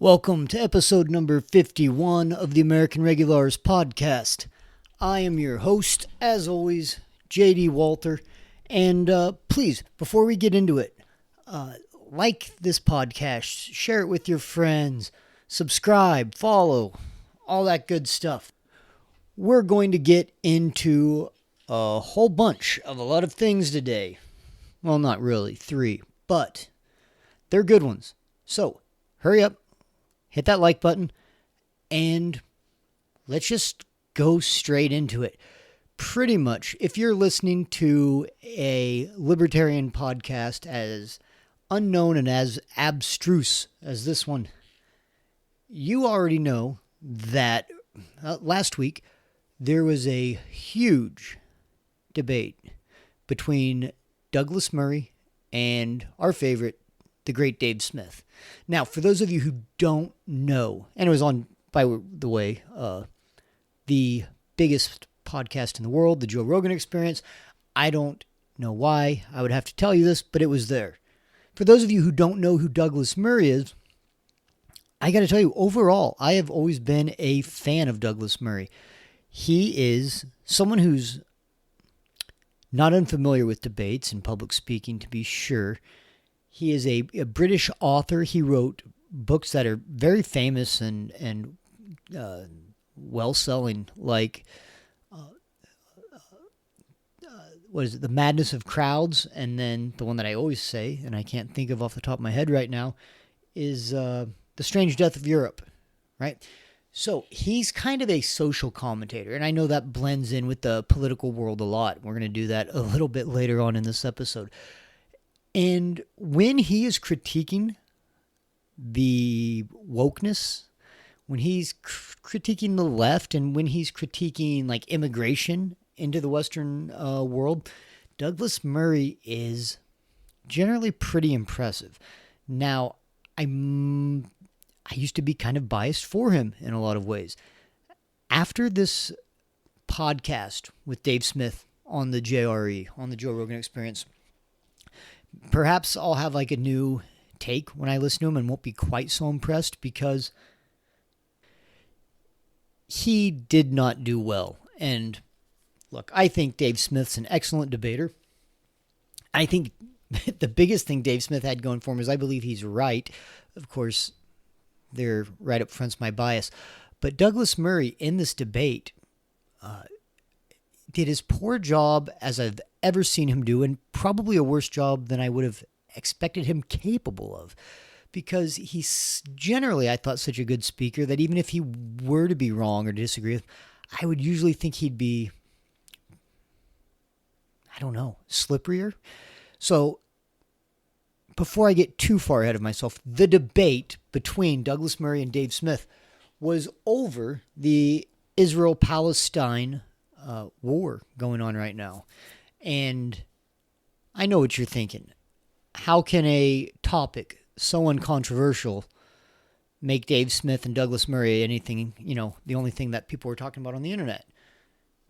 Welcome to episode number 51 of the American Regularis Podcast. I am your host, as always, JD Walter. And please, before we get into it, like this podcast, share it with your friends, subscribe, follow, all that good stuff. We're going to get into a whole bunch of a lot of things today. Well, not really, 3, but they're good ones. So, hurry up. Hit that like button, and let's just go straight into it. Pretty much, if you're listening to a libertarian podcast as unknown and as abstruse as this one, you already know that last week there was a huge debate between Douglas Murray and our favorite, the great Dave Smith. Now, for those of you who don't know, and it was on, by the way, the biggest podcast in the world, the Joe Rogan Experience. I don't know why I would have to tell you this, but it was there. For those of you who don't know who Douglas Murray is, I got to tell you, overall, I have always been a fan of Douglas Murray. He is someone who's not unfamiliar with debates and public speaking, to be sure. He is a British author. He wrote books that are very famous and well-selling, like what is it, The Madness of Crowds, and then the one that I always say, and I can't think of off the top of my head right now, is The Strange Death of Europe, right? So he's kind of a social commentator, and I know that blends in with the political world a lot. We're going to do that a little bit later on in this episode. And when he is critiquing the wokeness, when he's critiquing the left, and when he's critiquing like immigration into the Western world, Douglas Murray is generally pretty impressive. Now, I used to be kind of biased for him in a lot of ways. After this podcast with Dave Smith on the JRE, on the Joe Rogan Experience, perhaps I'll have like a new take when I listen to him and won't be quite so impressed, because he did not do well. And look, I think Dave Smith's an excellent debater. I think the biggest thing Dave Smith had going for him is I believe he's right. Of course, they're right up front's my bias. But Douglas Murray in this debate did as poor a job as I've ever seen him do, and probably a worse job than I would have expected him capable of, because he's generally, I thought, such a good speaker that even if he were to be wrong or disagree with, I would usually think he'd be, I don't know, slipperier. So before I get too far ahead of myself, the debate between Douglas Murray and Dave Smith was over the Israel-Palestine war going on right now. And I know what you're thinking. How can a topic so uncontroversial make Dave Smith and Douglas Murray anything, the only thing that people were talking about on the internet?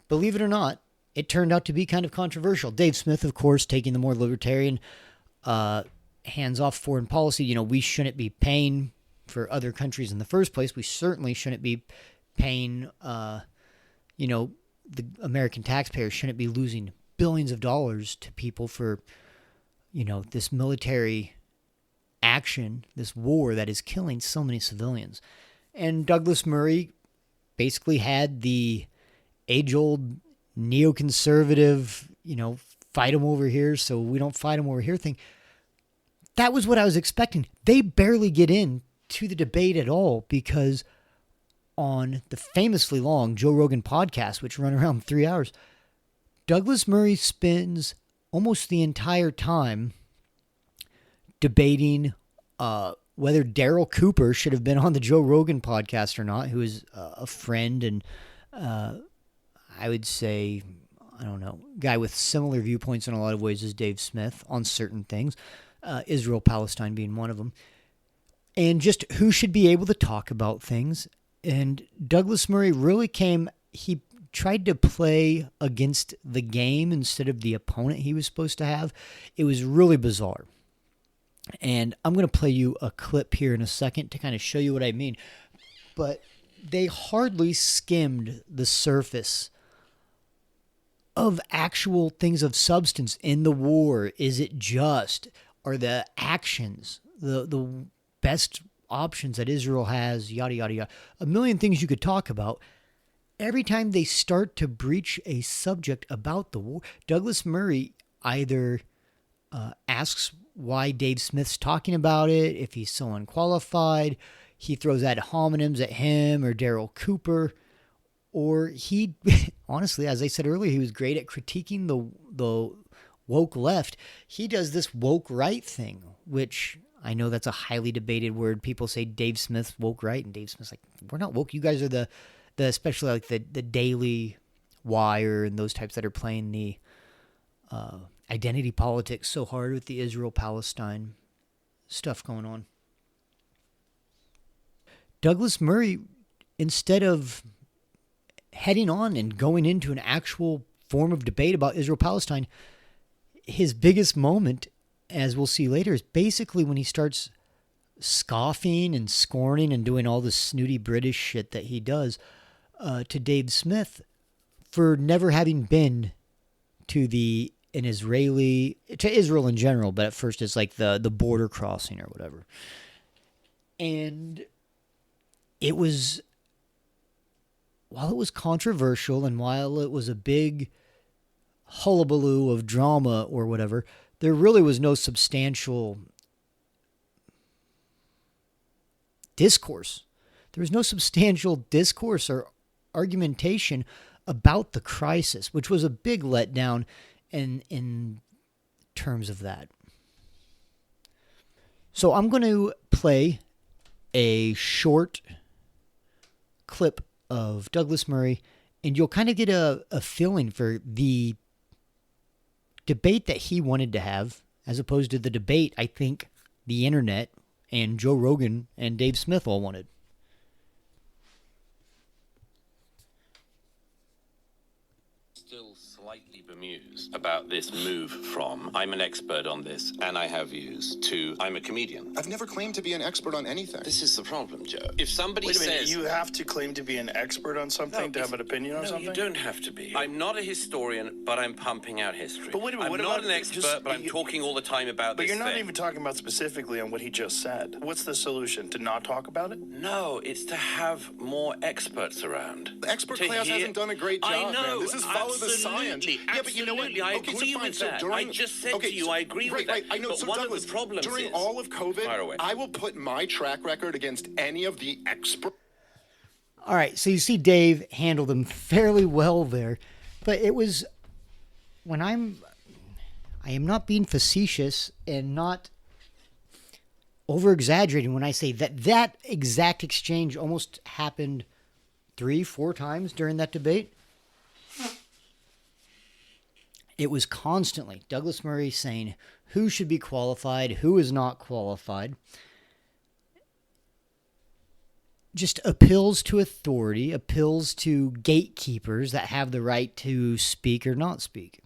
Believe it or not, it turned out to be kind of controversial. Dave Smith, of course, taking the more libertarian, hands-off foreign policy. We shouldn't be paying for other countries in the first place. We certainly shouldn't be paying, the American taxpayers shouldn't be losing billions of dollars to people for, this military action, this war that is killing so many civilians. And Douglas Murray basically had the age-old neoconservative, fight them over here so we don't fight them over here thing. That was what I was expecting. They barely get into the debate at all, because on the famously long Joe Rogan podcast, which run around 3 hours, Douglas Murray spends almost the entire time debating whether Daryl Cooper should have been on the Joe Rogan podcast or not, who is a friend and I would say, I don't know, guy with similar viewpoints in a lot of ways as Dave Smith on certain things, Israel-Palestine being one of them, and just who should be able to talk about things. And Douglas Murray really he tried to play against the game instead of the opponent he was supposed to have. It was really bizarre. And I'm going to play you a clip here in a second to kind of show you what I mean. But they hardly skimmed the surface of actual things of substance in the war. Is it just? Are the actions the best options that Israel has? Yada, yada, yada. A million things you could talk about. Every time they start to breach a subject about the war, Douglas Murray either asks why Dave Smith's talking about it, if he's so unqualified. He throws ad hominems at him or Daryl Cooper. Or he, honestly, as I said earlier, he was great at critiquing the woke left. He does this woke right thing, which I know that's a highly debated word. People say Dave Smith's woke right, and Dave Smith's like, we're not woke. You guys are the especially like the Daily Wire and those types that are playing the identity politics so hard with the Israel-Palestine stuff going on. Douglas Murray, instead of heading on and going into an actual form of debate about Israel-Palestine, his biggest moment, as we'll see later, is basically when he starts scoffing and scorning and doing all this snooty British shit that he does to Dave Smith for never having been to Israel in general, but at first it's like the border crossing or whatever. And it was, while it was controversial and while it was a big hullabaloo of drama or whatever, there really was no substantial discourse. There was no substantial discourse or argumentation about the crisis, which was a big letdown in terms of that. So I'm going to play a short clip of Douglas Murray, and you'll kind of get a feeling for the debate that he wanted to have, as opposed to the debate I think the internet and Joe Rogan and Dave Smith all wanted. Still slightly bemused about this move from I'm an expert on this and I have views to I'm a comedian. I've never claimed to be an expert on anything. This is the problem, Joe. If somebody Wait a minute, says you have to claim to be an expert on something to have an opinion on something? No, you don't have to be. I'm not a historian, but I'm pumping out history. But wait a minute, I'm what not about an expert, but I'm talking all the time about But this you're not thing. even talking about specifically on what he just said. What's the solution? To not talk about it? No, it's to have more experts around. The expert To class hear- hasn't done a great job, I know. man. This is follow the science. Absolutely, Yeah, but you know what? absolutely, I Okay, so agree fine. with So that. during- I just said okay, to you, so- I agree with right, that. I know. But So one Douglas, of the problems during is... all of Fire COVID, away. I will put my track record against any of the experts. All right, so you see Dave handled him fairly well there, but it was when I am not being facetious and not over-exaggerating when I say that exact exchange almost happened 3-4 times during that debate. It was constantly Douglas Murray saying who should be qualified, who is not qualified. Just appeals to authority, appeals to gatekeepers that have the right to speak or not speak.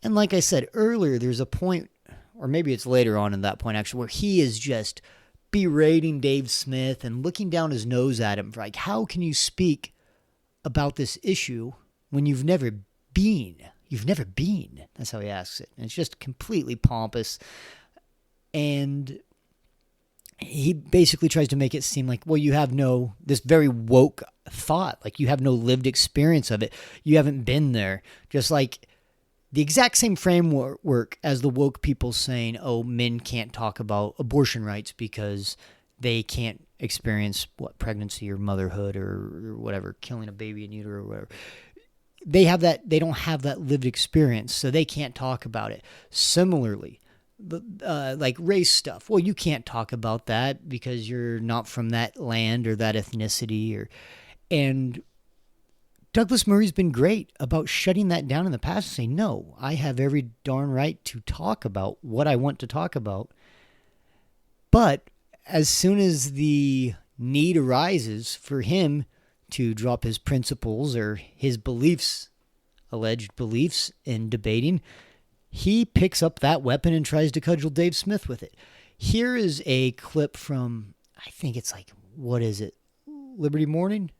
And like I said earlier, there's a point, or maybe it's later on in that point actually, where he is just berating Dave Smith and looking down his nose at him for like, how can you speak about this issue when you've never been? You've never been. That's how he asks it. And it's just completely pompous. And he basically tries to make it seem like, well, you have this very woke thought. Like you have no lived experience of it. You haven't been there. Just like the exact same framework as the woke people saying, oh, men can't talk about abortion rights because they can't experience pregnancy or motherhood or whatever, killing a baby in utero or whatever. They don't have that lived experience, so they can't talk about it. Similarly, like race stuff. Well, you can't talk about that because you're not from that land or that ethnicity. And Douglas Murray's been great about shutting that down in the past and saying, no, I have every darn right to talk about what I want to talk about. But as soon as the need arises for him to drop his principles or his alleged beliefs in debating, he picks up that weapon and tries to cudgel Dave Smith with it. Here is a clip from, I think it's like, what is it? Liberty Morning?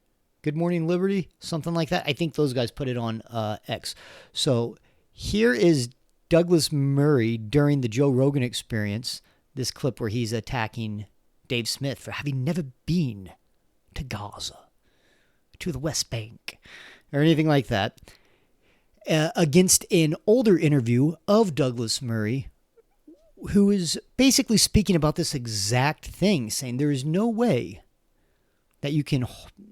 Good Morning Liberty? Something like that. I think those guys put it on X. So here is Douglas Murray during the Joe Rogan Experience, this clip where he's attacking Dave Smith for having never been to Gaza, to the West Bank, or anything like that, against an older interview of Douglas Murray, who is basically speaking about this exact thing, saying there is no way that you can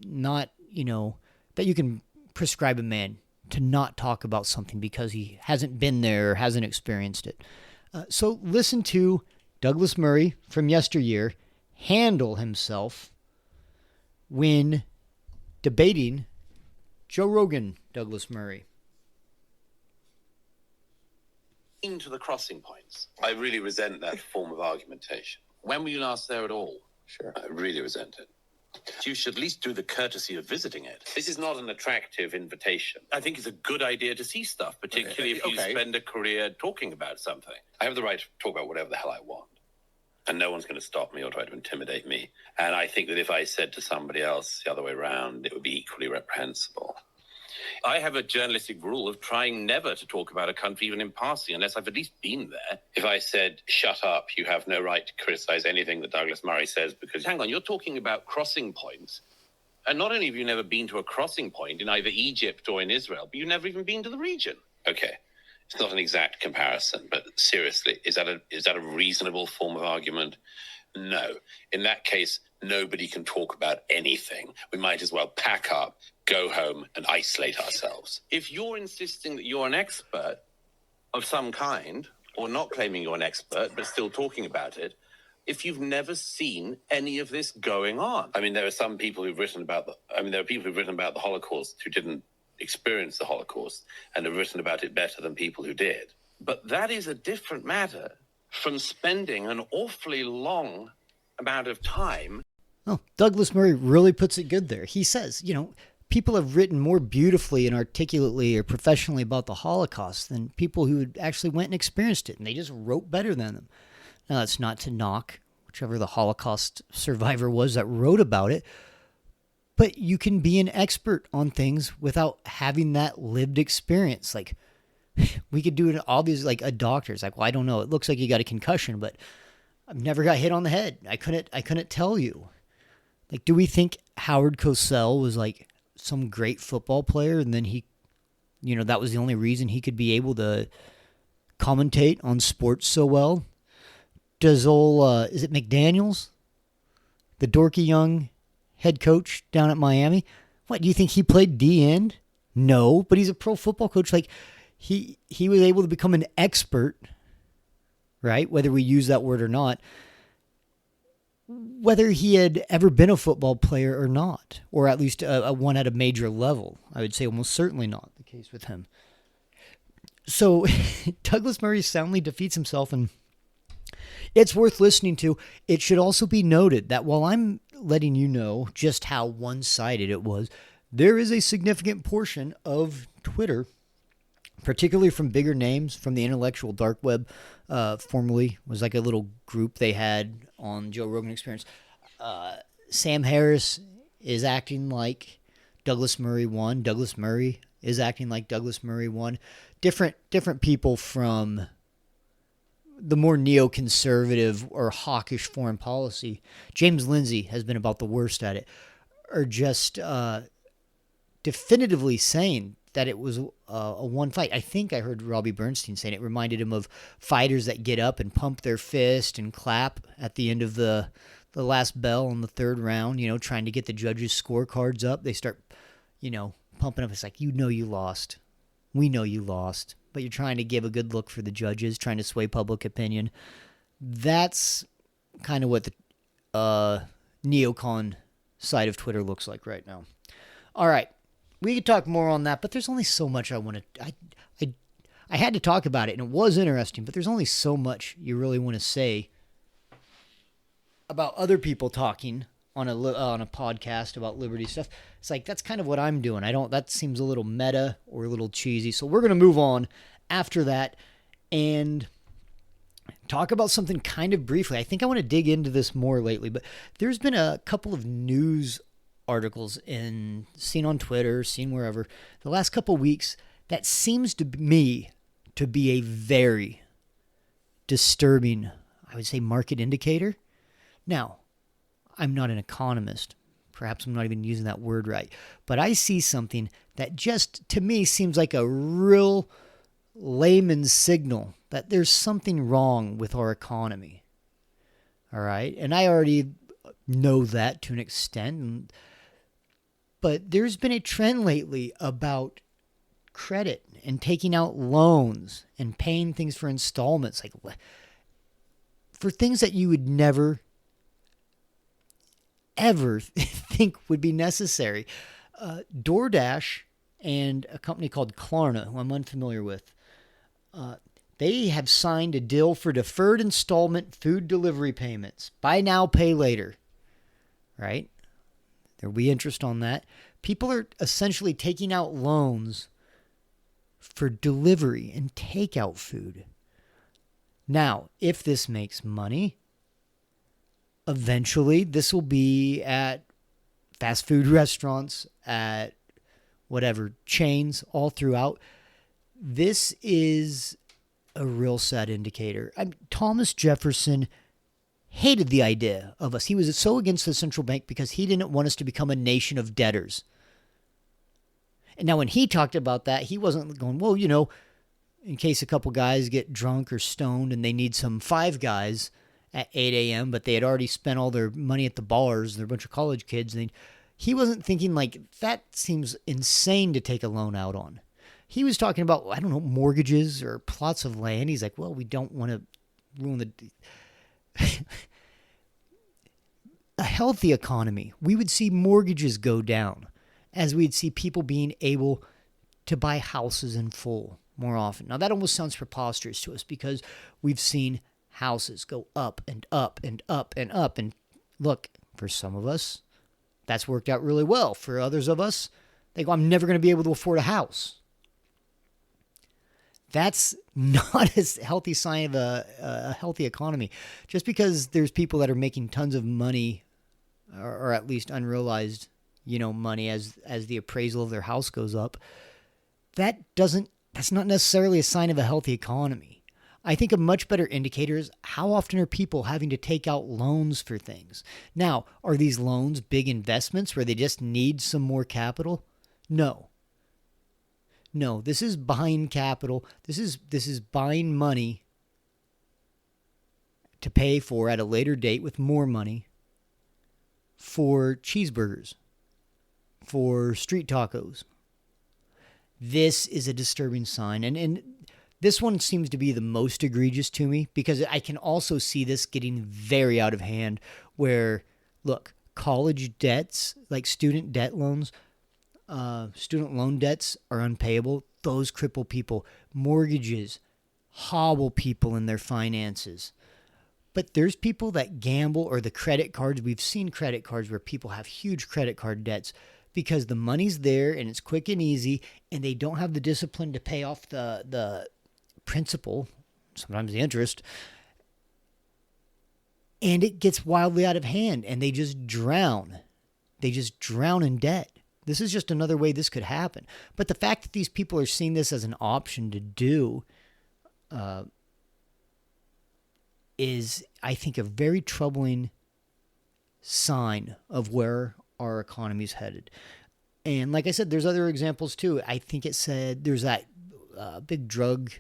not, that you can prescribe a man to not talk about something because he hasn't been there or hasn't experienced it. So listen to Douglas Murray from yesteryear handle himself when debating Joe Rogan, Douglas Murray. Into the crossing points. I really resent that form of argumentation. When were you last there at all? Sure. I really resent it. You should at least do the courtesy of visiting it. This is not an attractive invitation. I think it's a good idea to see stuff, particularly if you spend a career talking about something. I have the right to talk about whatever the hell I want. And no one's going to stop me or try to intimidate me. And I think that if I said to somebody else the other way around, it would be equally reprehensible. I have a journalistic rule of trying never to talk about a country even in passing unless I've at least been there. If I said, shut up, you have no right to criticize anything that Douglas Murray says, because hang on, you're talking about crossing points. And not only have you never been to a crossing point in either Egypt or in Israel, but you've never even been to the region. Okay, it's not an exact comparison, but seriously, is that a reasonable form of argument? No. In that case, nobody can talk about anything. We might as well pack up, go home, and isolate ourselves. If you're insisting that you're an expert of some kind, or not claiming you're an expert, but still talking about it, if you've never seen any of this going on. I mean, there are some people who've written about the Holocaust who didn't experience the Holocaust and have written about it better than people who did. But that is a different matter from spending an awfully long amount of time. Oh, Douglas Murray really puts it good there. He says, people have written more beautifully and articulately or professionally about the Holocaust than people who actually went and experienced it, and they just wrote better than them. Now, that's not to knock whichever the Holocaust survivor was that wrote about it, but you can be an expert on things without having that lived experience. Like, we could do it obvious, like a doctor's like, well, I don't know. It looks like you got a concussion, but I've never got hit on the head. I couldn't tell you. Like, do we think Howard Cosell was like some great football player and then he, that was the only reason he could be able to commentate on sports so well? Does is it McDaniels, the dorky young head coach down at Miami? What, do you think he played D-end? No, but he's a pro football coach. Like, he was able to become an expert, right? Whether we use that word or not, whether he had ever been a football player or not, or at least a one at a major level. I would say almost certainly not the case with him. So Douglas Murray soundly defeats himself, and it's worth listening to. It should also be noted that while I'm letting you know just how one-sided it was, there is a significant portion of Twitter, particularly from bigger names from the intellectual dark web, formerly was like a little group they had on Joe Rogan Experience. Sam Harris is acting like Douglas Murray won. Douglas Murray is acting like Douglas Murray won. Different people from the more neoconservative or hawkish foreign policy. James Lindsay has been about the worst at it, are just definitively saying that it was a one fight. I think I heard Robbie Bernstein saying it reminded him of fighters that get up and pump their fist and clap at the end of the last bell in the third round, trying to get the judges' scorecards up. They start, pumping up. It's like, you lost. We know you lost. But you're trying to give a good look for the judges, trying to sway public opinion. That's kind of what the neocon side of Twitter looks like right now. All right. We could talk more on that, but there's only so much I want to... I had to talk about it, and it was interesting, but there's only so much you really want to say about other people talking on a podcast about liberty stuff. It's like, that's kind of what I'm doing. That seems a little meta or a little cheesy, so we're going to move on after that, and talk about something kind of briefly. I think I want to dig into this more lately, but there's been a couple of news articles seen on Twitter, seen wherever, the last couple of weeks that seems to me to be a very disturbing, I would say, market indicator. Now, I'm not an economist. Perhaps I'm not even using that word right. But I see something that just, to me, seems like a real layman's signal that there's something wrong with our economy. All right? And I already know that to an extent. But there's been a trend lately about credit and taking out loans and paying things for installments, like for things that you would never ever think would be necessary. DoorDash and a company called Klarna, who I'm unfamiliar with, they have signed a deal for deferred installment food delivery payments. Buy now, pay later. Right? There'll be interest on that. People are essentially taking out loans for delivery and takeout food. Now, if this makes money, eventually this will be at fast food restaurants, at whatever chains all throughout. This is a real sad indicator. Thomas Jefferson hated the idea of us. He was so against the central bank because he didn't want us to become a nation of debtors. And now when he talked about that, he wasn't going, well, in case a couple guys get drunk or stoned and they need some Five Guys at 8 a.m., but they had already spent all their money at the bars, they're a bunch of college kids. And he wasn't thinking like, that seems insane to take a loan out on. He was talking about, I don't know, mortgages or plots of land. He's like, well, we don't want to ruin the... A healthy economy, we would see mortgages go down as we'd see people being able to buy houses in full more often. Now, that almost sounds preposterous to us because we've seen houses go up and up and up and up. And look, for some of us, that's worked out really well. For others of us, they go, I'm never going to be able to afford a house. That's not a healthy sign of a healthy economy. Just because there's people that are making tons of money, or at least unrealized, money as the appraisal of their house goes up, that's not necessarily a sign of a healthy economy. I think a much better indicator is how often are people having to take out loans for things. Now, are these loans big investments where they just need some more capital? No, this is buying capital. This is buying money to pay for at a later date with more money for cheeseburgers, for street tacos. This is a disturbing sign. And this one seems to be the most egregious to me because I can also see this getting very out of hand where, look, college debts, like student debt loans, student loan debts are unpayable. Those cripple people. Mortgages hobble people in their finances. But there's people that gamble, or the credit cards. We've seen credit cards where people have huge credit card debts because the money's there and it's quick and easy, and they don't have the discipline to pay off the principal, sometimes the interest, and it gets wildly out of hand, and they just drown. They just drown in debt. This is just another way this could happen. But the fact that these people are seeing this as an option to do is, I think, a very troubling sign of where our economy is headed. And like I said, there's other examples too. I think it said there's that big drug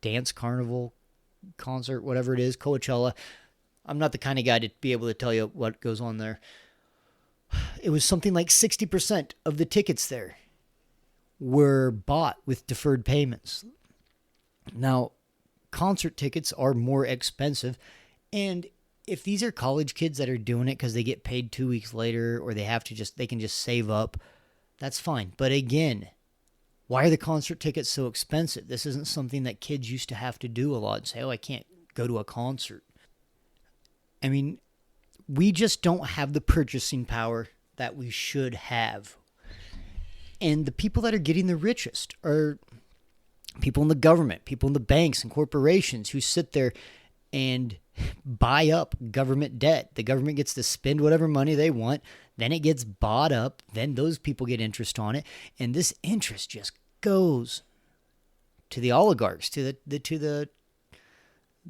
dance carnival concert, whatever it is, Coachella. I'm not the kind of guy to be able to tell you what goes on there. It was something like 60% of the tickets there were bought with deferred payments. Now, concert tickets are more expensive, and if these are college kids that are doing it because they get paid 2 weeks later, or they can just save up, that's fine. But again, why are the concert tickets so expensive? This isn't something that kids used to have to do a lot and say, oh, I can't go to a concert. I mean, we just don't have the purchasing power that we should have. And the people that are getting the richest are people in the government, people in the banks and corporations who sit there and buy up government debt. The government gets to spend whatever money they want, then it gets bought up, then those people get interest on it, and this interest just goes to the oligarchs, to the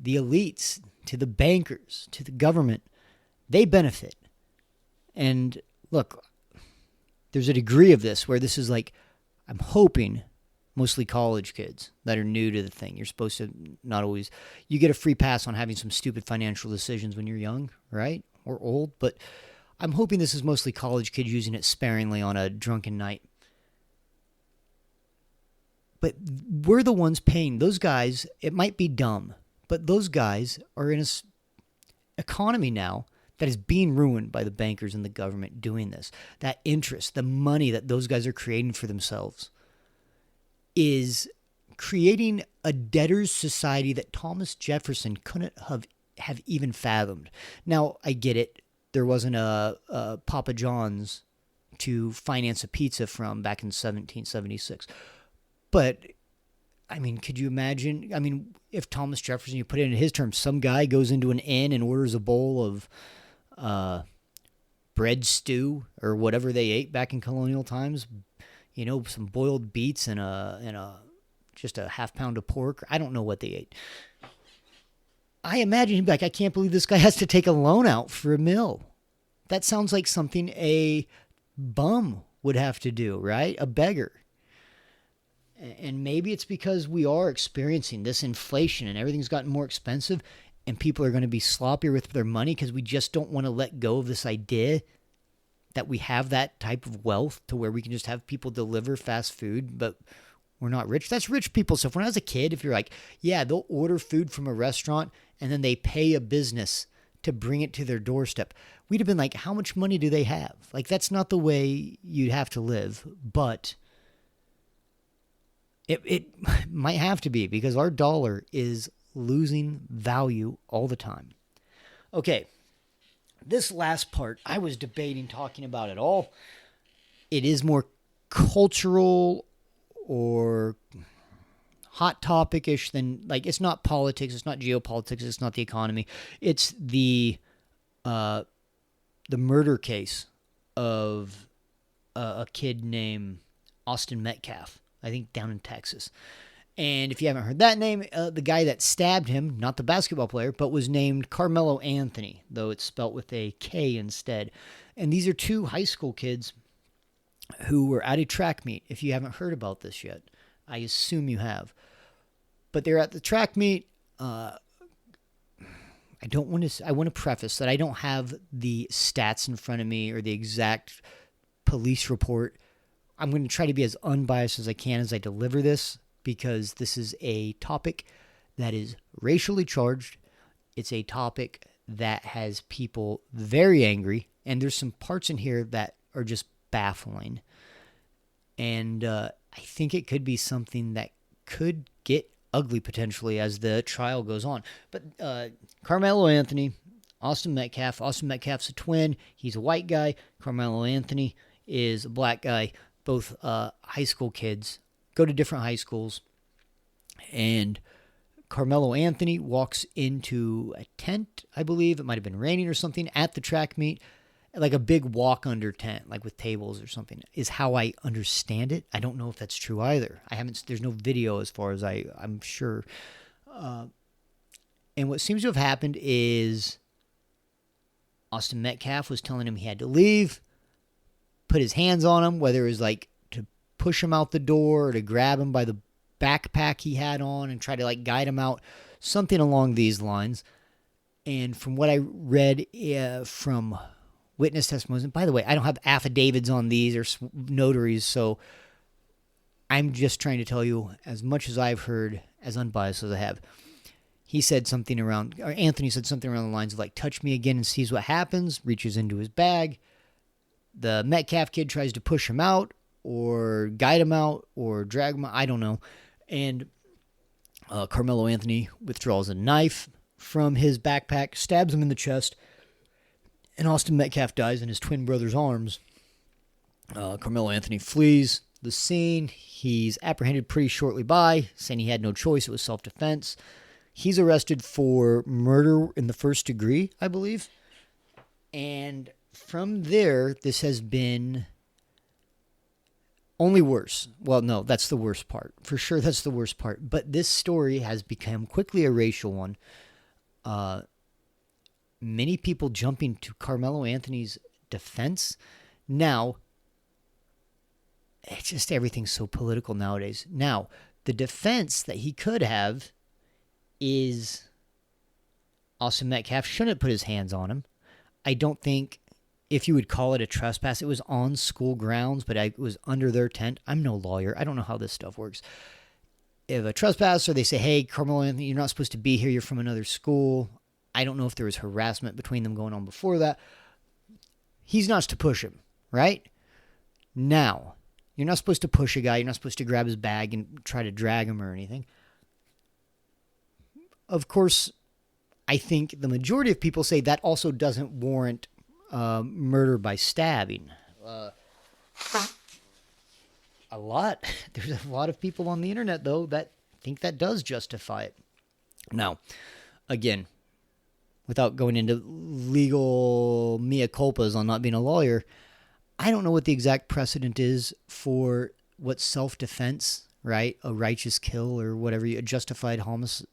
elites, to the bankers, to the government. They benefit. And look, there's a degree of this where this is like, I'm hoping mostly college kids that are new to the thing. You're supposed to not always, you get a free pass on having some stupid financial decisions when you're young, right? Or old, but I'm hoping this is mostly college kids using it sparingly on a drunken night. But we're the ones paying. Those guys, it might be dumb, but those guys are in a economy now that is being ruined by the bankers and the government doing this. That interest, the money that those guys are creating for themselves is creating a debtor's society that Thomas Jefferson couldn't have even fathomed. Now, I get it. There wasn't a Papa John's to finance a pizza from back in 1776. But, I mean, could you imagine? I mean, if Thomas Jefferson, you put it in his terms, some guy goes into an inn and orders a bowl of bread stew or whatever they ate back in colonial times, you know, some boiled beets and just a half pound of pork. I don't know what they ate. I imagine he'd be like, I can't believe this guy has to take a loan out for a meal. That sounds like something a bum would have to do, right? A beggar. And maybe it's because we are experiencing this inflation and everything's gotten more expensive and people are going to be sloppier with their money because we just don't want to let go of this idea that we have that type of wealth to where we can just have people deliver fast food, but we're not rich. That's rich people stuff. When I was a kid, if you're like, yeah, they'll order food from a restaurant and then they pay a business to bring it to their doorstep, we'd have been like, how much money do they have? Like, that's not the way you'd have to live, but it might have to be because our dollar is losing value all the time. Okay, this last part, I was debating talking about it all. It is more cultural or hot topic-ish than, like, it's not politics, it's not geopolitics, it's not the economy. It's the murder case of a kid named Austin Metcalf, I think down in Texas. And if you haven't heard that name, the guy that stabbed him, not the basketball player, but was named Karmelo Anthony, though it's spelt with a K instead. And these are two high school kids who were at a track meet. If you haven't heard about this yet, I assume you have. But they're at the track meet. I want to preface that I don't have the stats in front of me or the exact police report. I'm going to try to be as unbiased as I can as I deliver this, because this is a topic that is racially charged. It's a topic that has people very angry, and there's some parts in here that are just baffling. And I think it could be something that could get ugly potentially as the trial goes on. But Karmelo Anthony, Austin Metcalf. Austin Metcalf's a twin. He's a white guy. Karmelo Anthony is a black guy. Both high school kids go to different high schools. And Karmelo Anthony walks into a tent, I believe. It might have been raining or something at the track meet. Like a big walk-under tent, like with tables or something, is how I understand it. I don't know if that's true either. There's no video as far as I'm sure. And what seems to have happened is Austin Metcalf was telling him he had to leave, put his hands on him, whether it was like to push him out the door or to grab him by the backpack he had on and try to like guide him out, something along these lines. And from what I read from witness testimonies, and by the way, I don't have affidavits on these or notaries, so I'm just trying to tell you as much as I've heard, as unbiased as I have. He said something around, or Anthony said something around the lines of like, touch me again and sees what happens, reaches into his bag. The Metcalf kid tries to push him out or guide him out or drag him out, I don't know. And Karmelo Anthony withdraws a knife from his backpack, stabs him in the chest, and Austin Metcalf dies in his twin brother's arms. Karmelo Anthony flees, the scene. He's apprehended pretty shortly by, saying he had no choice. It was self-defense. He's arrested for murder in the first degree, I believe. And from there, this has been only worse. Well, no, that's the worst part. For sure, that's the worst part. But this story has become quickly a racial one. Many people jumping to Karmelo Anthony's defense. Now, it's just everything's so political nowadays. Now, the defense that he could have is Austin Metcalf shouldn't put his hands on him. I don't think, if you would call it a trespass, it was on school grounds, but it was under their tent. I'm no lawyer. I don't know how this stuff works. If a trespasser, they say, hey, Karmelo Anthony, you're not supposed to be here. You're from another school. I don't know if there was harassment between them going on before that. He's not to push him, right? Now, you're not supposed to push a guy. You're not supposed to grab his bag and try to drag him or anything. Of course, I think the majority of people say that also doesn't warrant murder by stabbing. There's a lot of people on the internet, though, that think that does justify it. Now, again, without going into legal mea culpas on not being a lawyer, I don't know what the exact precedent is for what self-defense, right? A righteous kill or whatever, a justified homicide,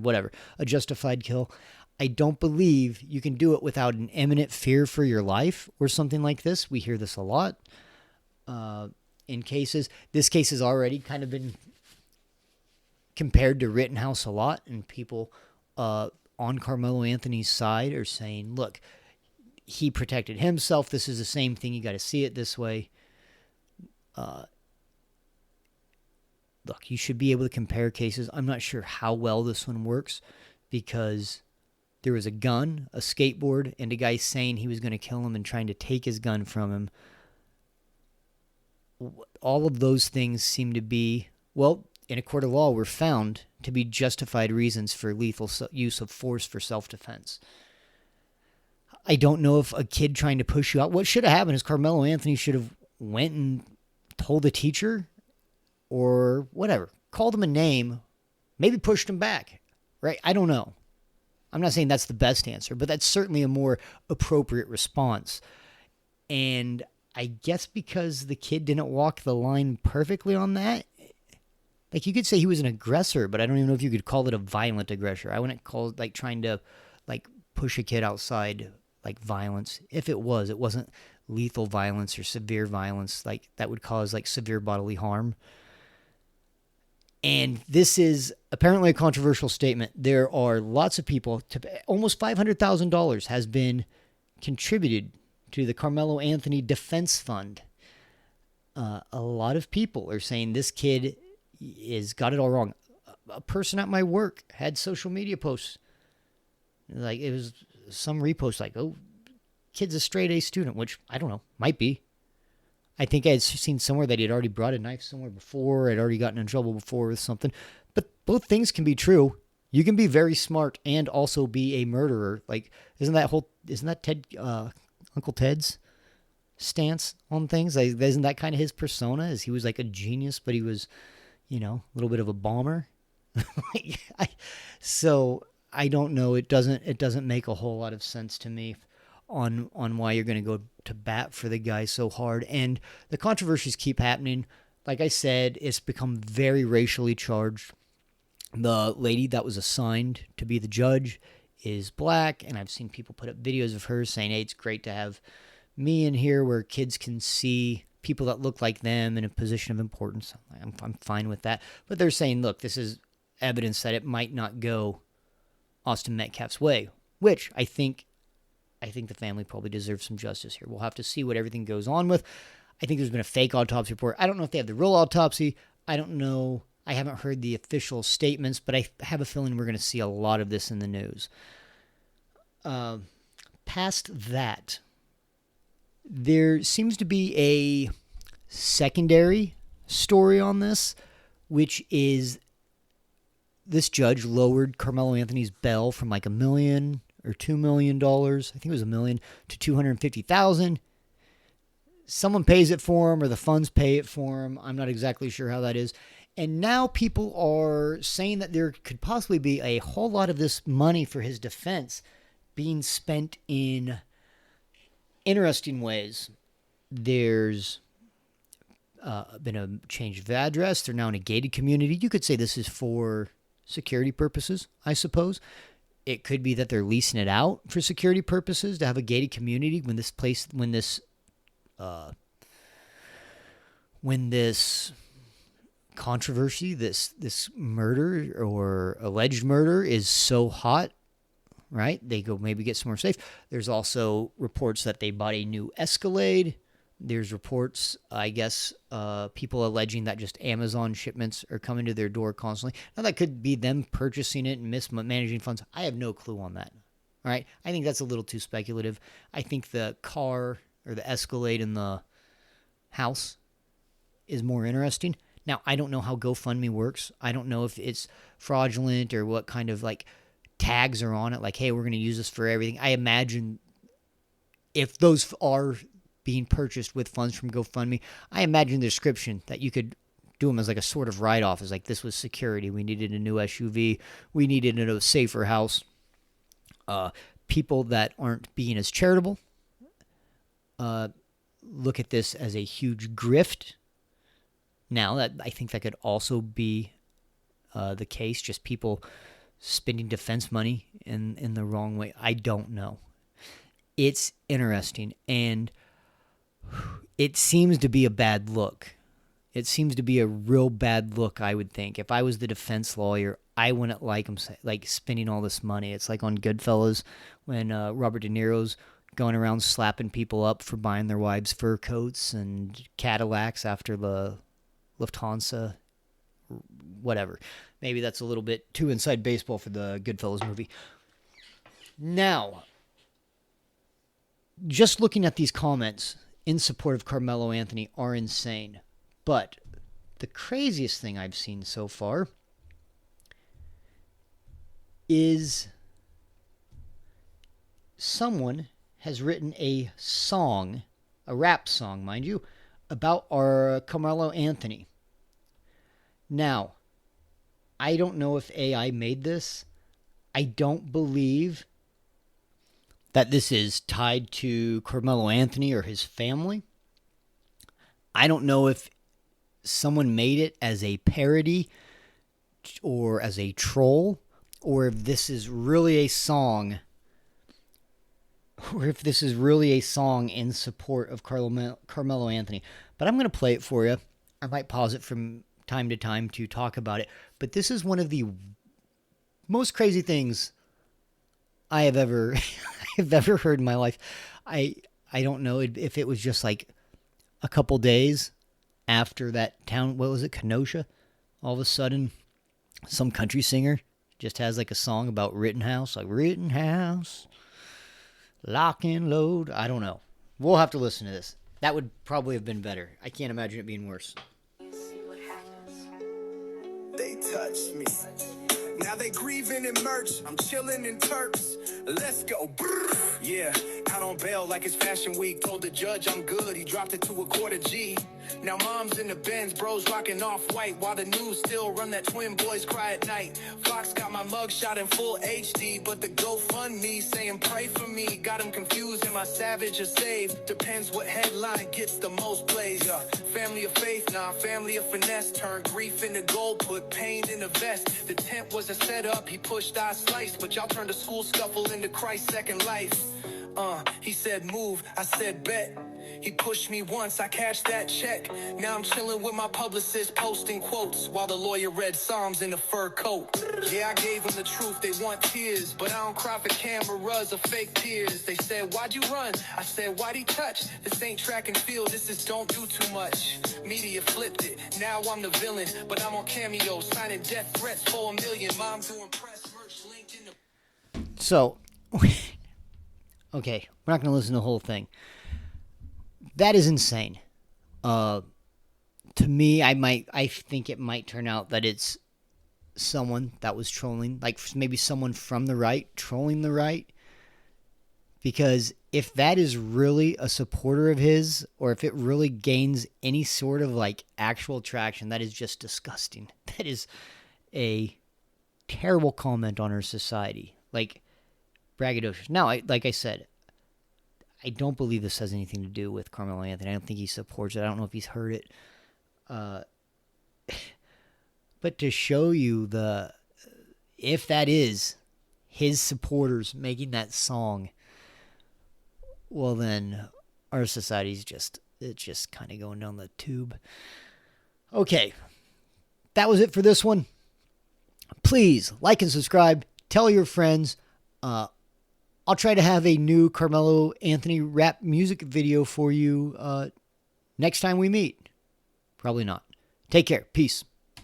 whatever, a justified kill. I don't believe you can do it without an imminent fear for your life or something like this. We hear this a lot in cases. This case has already kind of been compared to Rittenhouse a lot, and people on Karmelo Anthony's side are saying, look, he protected himself. This is the same thing. You got to see it this way. Look, you should be able to compare cases. I'm not sure how well this one works because there was a gun, a skateboard, and a guy saying he was going to kill him and trying to take his gun from him. All of those things seem to be, well, in a court of law, were found to be justified reasons for lethal use of force for self-defense. I don't know if a kid trying to push you out, what should have happened is Karmelo Anthony should have went and told the teacher or whatever, called him a name, maybe pushed him back, right? I don't know. I'm not saying that's the best answer, but that's certainly a more appropriate response. And I guess because the kid didn't walk the line perfectly on that, like you could say he was an aggressor, but I don't even know if you could call it a violent aggressor. I wouldn't call it like trying to like push a kid outside like violence. If it wasn't lethal violence or severe violence, like that would cause like severe bodily harm. And this is apparently a controversial statement. There are lots of people, almost $500,000 has been contributed to the Karmelo Anthony Defense Fund. A lot of people are saying this kid got it all wrong. A person at my work had social media posts. Like it was some repost like, oh, kid's a straight A student, which I don't know, might be. I think I had seen somewhere that he had already brought a knife somewhere before, had already gotten in trouble before with something. But both things can be true. You can be very smart and also be a murderer. Like, isn't that Ted, Uncle Ted's stance on things? Like, isn't that kind of his persona? Is he was like a genius, but he was, a little bit of a bomber. So I don't know. It doesn't make a whole lot of sense to me on why you're going to go to bat for the guy so hard. And the controversies keep happening. Like I said, it's become very racially charged. The lady that was assigned to be the judge is black, and I've seen people put up videos of her saying, hey, it's great to have me in here where kids can see people that look like them in a position of importance. I'm fine with that. But they're saying, look, this is evidence that it might not go Austin Metcalf's way, which I think the family probably deserves some justice here. We'll have to see what everything goes on with. I think there's been a fake autopsy report. I don't know if they have the real autopsy. I don't know. I haven't heard the official statements, but I have a feeling we're going to see a lot of this in the news. Past that, there seems to be a secondary story on this, which is this judge lowered Karmelo Anthony's bail from like $1 million or $2 million. I think it was $1 million to $250,000. someone pays it for him or the funds pay it for him. I'm not exactly sure how that is. And now people are saying that there could possibly be a whole lot of this money for his defense being spent in interesting ways. There's been a change of address. They're now in a gated community. You could say this is for security purposes, I suppose. It could be that they're leasing it out for security purposes to have a gated community when this controversy, this murder or alleged murder is so hot, right? They go maybe get somewhere safe. There's also reports that they bought a new Escalade. There's reports, I guess, people alleging that just Amazon shipments are coming to their door constantly. Now, that could be them purchasing it and mismanaging funds. I have no clue on that. All right? I think that's a little too speculative. I think the car or the Escalade in the house is more interesting. Now, I don't know how GoFundMe works. I don't know if it's fraudulent or what kind of, like, tags are on it. Like, hey, we're going to use this for everything. I imagine if those are being purchased with funds from GoFundMe, I imagine the description that you could do them as like a sort of write-off. Is like, this was security. We needed a new SUV. We needed a safer house. People that aren't being as charitable look at this as a huge grift. Now, that I think that could also be the case, just people spending defense money in the wrong way. I don't know. It's interesting, and it seems to be a bad look. It seems to be a real bad look, I would think. If I was the defense lawyer, I wouldn't like him spending all this money. It's like on Goodfellas when Robert De Niro's going around slapping people up for buying their wives' fur coats and Cadillacs after the Lufthansa, whatever. Maybe that's a little bit too inside baseball for the Goodfellas movie. Now, just looking at these comments in support of Karmelo Anthony are insane. But the craziest thing I've seen so far is someone has written a song, a rap song, mind you, about our Karmelo Anthony. Now, I don't know if AI made this. I don't believe that this is tied to Karmelo Anthony or his family. I don't know if someone made it as a parody or as a troll, or if this is really a song, in support of Karmelo Anthony. But I'm going to play it for you. I might pause it from time to time to talk about it. But this is one of the most crazy things I have ever heard in my life. I don't know if it was just like a couple days after that town, what was it, Kenosha? All of a sudden, some country singer just has like a song about Rittenhouse, like Rittenhouse, lock and load. I don't know. We'll have to listen to this. That would probably have been better. I can't imagine it being worse. See what happens. They touched me. Now they grieving in merch. I'm chilling in Turks. Let's go. Brr. Yeah, out on bail like it's fashion week. Told the judge I'm good. He dropped it to a quarter G. Now mom's in the Benz, bros rocking off white, while the news still run that twin boys cry at night. Fox got my mug shot in full HD, but the GoFundMe saying pray for me. Got him confused, am I savage or saved? Depends what headline gets the most plays. Family of faith, nah, family of finesse. Turn grief into gold, put pain in a vest. The tent was a setup, he pushed, I sliced, but y'all turned a school scuffle into Christ's second life. He said move, I said bet. He pushed me once, I cashed that check. Now I'm chilling with my publicist, posting quotes while the lawyer read Psalms in a fur coat. Yeah, I gave them the truth, they want tears, but I don't cry for cameras or fake tears. They said, why'd you run? I said, why'd he touch? This ain't track and field, this is don't do too much. Media flipped it, now I'm the villain, but I'm on Cameo, signing death threats for $1 million. Mom doing press merch linked in the... So, okay, we're not going to listen to the whole thing. That is insane. To me, I think it might turn out that it's someone that was trolling, like maybe someone from the right trolling the right, Because if that is really a supporter of his, or if it really gains any sort of like actual traction, that is just disgusting. That is a terrible comment on our society. Like, braggadocious. Now, like I said, I don't believe this has anything to do with Karmelo Anthony. I don't think he supports it. I don't know if he's heard it. But to show you if that is his supporters making that song, well then our society's just kind of going down the tube. Okay, that was it for this one. Please like and subscribe. Tell your friends. I'll try to have a new Karmelo Anthony rap music video for you next time we meet. Probably not. Take care. Peace.